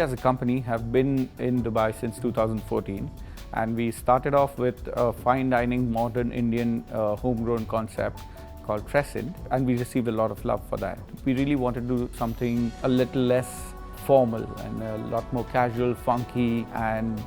as a company have been in Dubai since 2014, and we started off with a fine dining modern Indian homegrown concept called Trèsind, and we received a lot of love for that. We really wanted to do something a little less formal and a lot more casual, funky and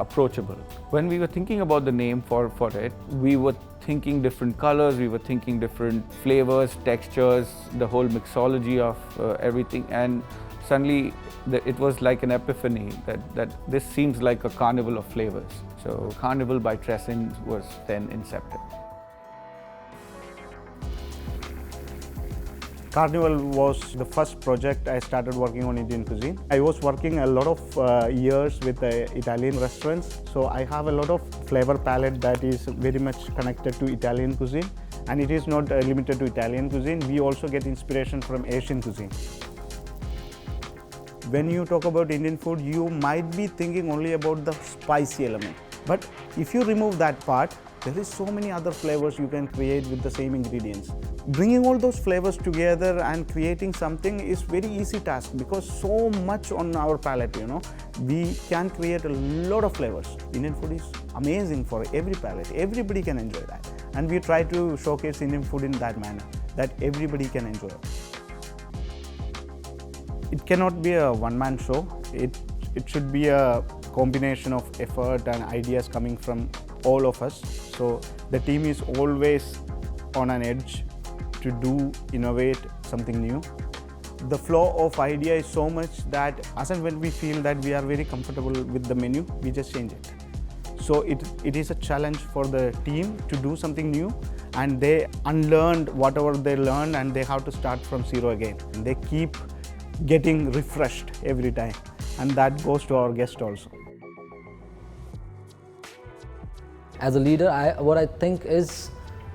approachable. When we were thinking about the name for it, we were thinking different colors, we were thinking different flavors, textures, the whole mixology of everything, and suddenly it was like an epiphany that this seems like a carnival of flavors. So Carnival by Trèsind was then incepted. Carnival was the first project I started working on Indian cuisine. I was working a lot of years with Italian restaurants, so I have a lot of flavor palette that is very much connected to Italian cuisine, and it is not limited to Italian cuisine. We also get inspiration from Asian cuisine. When you talk about Indian food, you might be thinking only about the spicy element, but if you remove that part, there is so many other flavors you can create with the same ingredients. Bringing all those flavors together and creating something is very easy task because so much on our palate, we can create a lot of flavors. Indian food is amazing for every palate. Everybody can enjoy that. And we try to showcase Indian food in that manner, that everybody can enjoy it. It cannot be a one-man show. It should be a combination of effort and ideas coming from all of us. So the team is always on an edge to do, innovate something new. The flow of idea is so much that as and when we feel that we are very comfortable with the menu, we just change it. So it is a challenge for the team to do something new, and they unlearned whatever they learned and they have to start from zero again. And they keep getting refreshed every time, and that goes to our guests also. As a leader, what I think is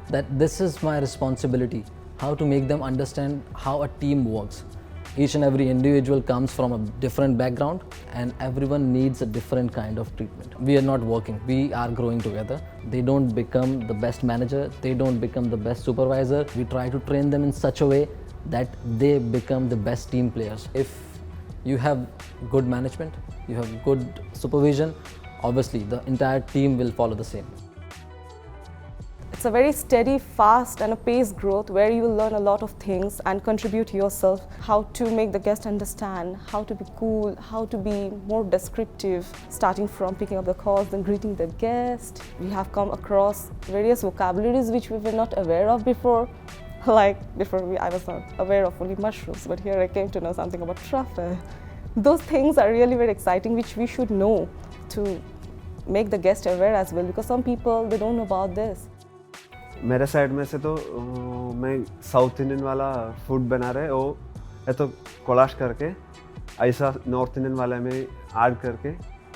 that this is my responsibility, how to make them understand how a team works. Each and every individual comes from a different background and everyone needs a different kind of treatment. We are not working, we are growing together. They don't become the best manager, they don't become the best supervisor. We try to train them in such a way that they become the best team players. If you have good management, you have good supervision, obviously the entire team will follow the same. It's a very steady, fast and a paced growth where you will learn a lot of things and contribute yourself, how to make the guest understand, how to be cool, how to be more descriptive, starting from picking up the calls, then greeting the guest. We have come across various vocabularies which we were not aware of before. Like before I was not aware of only mushrooms, but here I came to know something about truffle. Those things are really very exciting, which we should know to make the guest aware as well, because some people, they don't know about this. मेरे side में से तो मैं south Indian वाला food बना रहे वो है तो कोलाश करके ऐसा नॉर्थ इंडियन वाले में ऐड करके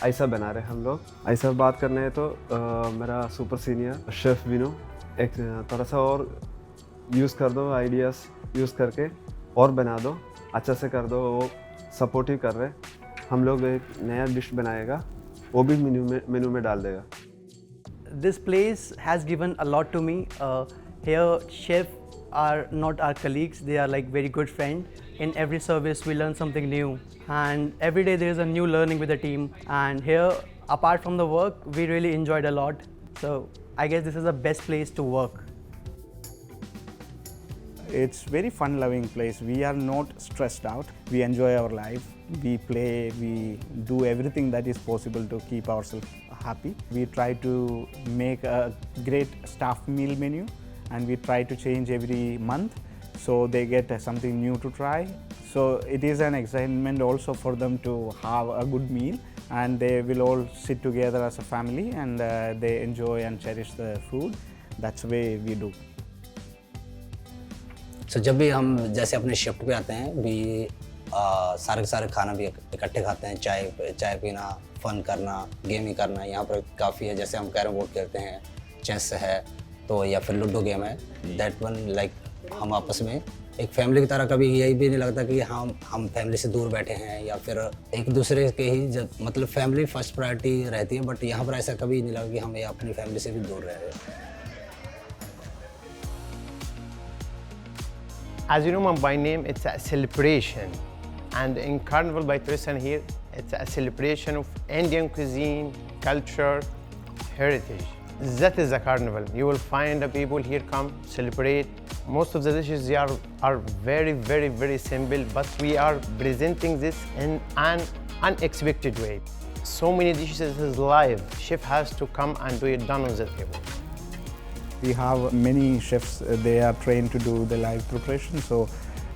ऐसा बना रहे हम लोग। ऐसा बात करने है तो मेरा सुपर सीनियर शेफ विनो एक थोड़ा सा और यूज़ कर दो, आइडियाज़ यूज़ करके और बना दो, अच्छा से कर दो, वो सपोर्टिव कर रहे। हम लोग एक नया डिश बनाएगा, वो भी मेनू में डाल देगा। This place has given a lot to me. Here, chefs are not our colleagues, they are like very good friends. In every service, we learn something new. And every day there is a new learning with the team. And here, apart from the work, we really enjoyed a lot. So I guess this is the best place to work. It's very fun-loving place. We are not stressed out. We enjoy our life. We play, we do everything that is possible to keep ourselves happy. We try to make a great staff meal menu, and we try to change every month so they get something new to try. So it is an excitement also for them to have a good meal, and they will all sit together as a family and they enjoy and cherish the food. That's the way we do. So जब भी हम जैसे अपने shift पे आते हैं भी सारे के सारे खाना भी इकट्ठे खाते हैं, चाय पीना, फन करना, गेमिंग करना। यहाँ पर काफ़ी है, जैसे हम कैरम बोर्ड खेलते हैं, चेस है तो या फिर लूडो गेम है। दैट वन लाइक हम आपस में एक फैमिली की तरह, कभी यही भी नहीं लगता कि हम फैमिली से दूर बैठे हैं या फिर एक दूसरे के ही मतलब फैमिली फर्स्ट प्रायोरिटी रहती है। बट यहाँ पर ऐसा कभी नहीं लगा कि हम अपनी फैमिली से भी दूर रह रहे हैं। As you know, by name, it's a celebration. And in Carnival by Trèsind here, It's a celebration of Indian cuisine, culture, heritage. That is a carnival. You will find the people here come celebrate. Most of the dishes they are very simple, but we are presenting this in an unexpected way. So many dishes is live. Chef has to come and do it done on the table. We have many chefs, they are trained to do the live preparation, so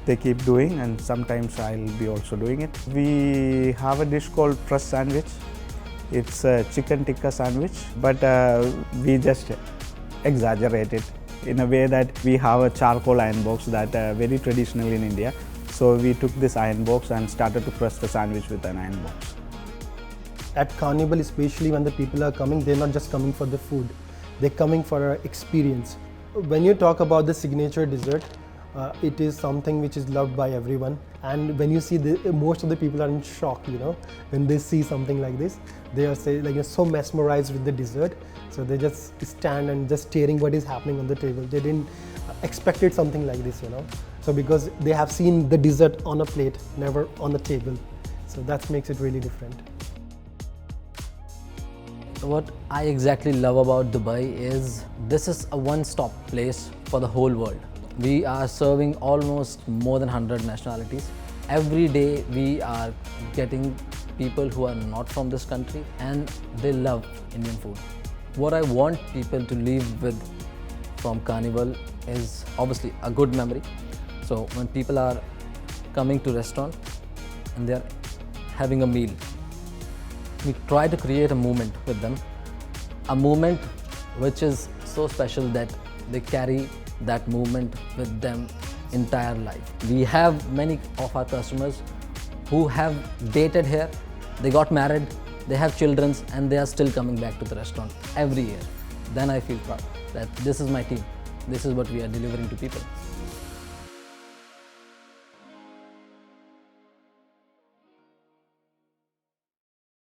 they keep doing, and sometimes I'll be also doing it. We have a dish called press sandwich. It's a chicken tikka sandwich, but we just exaggerate it in a way that we have a charcoal iron box that very traditional in India. So we took this iron box and started to press the sandwich with an iron box. At Carnival, especially when the people are coming, they're not just coming for the food, they're coming for an experience. When you talk about the signature dessert, it is something which is loved by everyone, and when you see most of the people are in shock, you know, when they see something like this. They are so mesmerized with the dessert, so they just stand and just staring what is happening on the table. They didn't expected something like this, you know. So because they have seen the dessert on a plate, never on the table, so that makes it really different. What I exactly love about Dubai is this is a one-stop place for the whole world. We are serving almost more than 100 nationalities. Every day we are getting people who are not from this country and they love Indian food. What I want people to leave with from Carnival is obviously a good memory. So when people are coming to restaurant and they are having a meal, we try to create a moment with them, a moment which is so special that they carry that moment with them entire life. We have many of our customers who have dated here, they got married, they have children, and they are still coming back to the restaurant every year. Then I feel proud that this is my team, this is what we are delivering to people.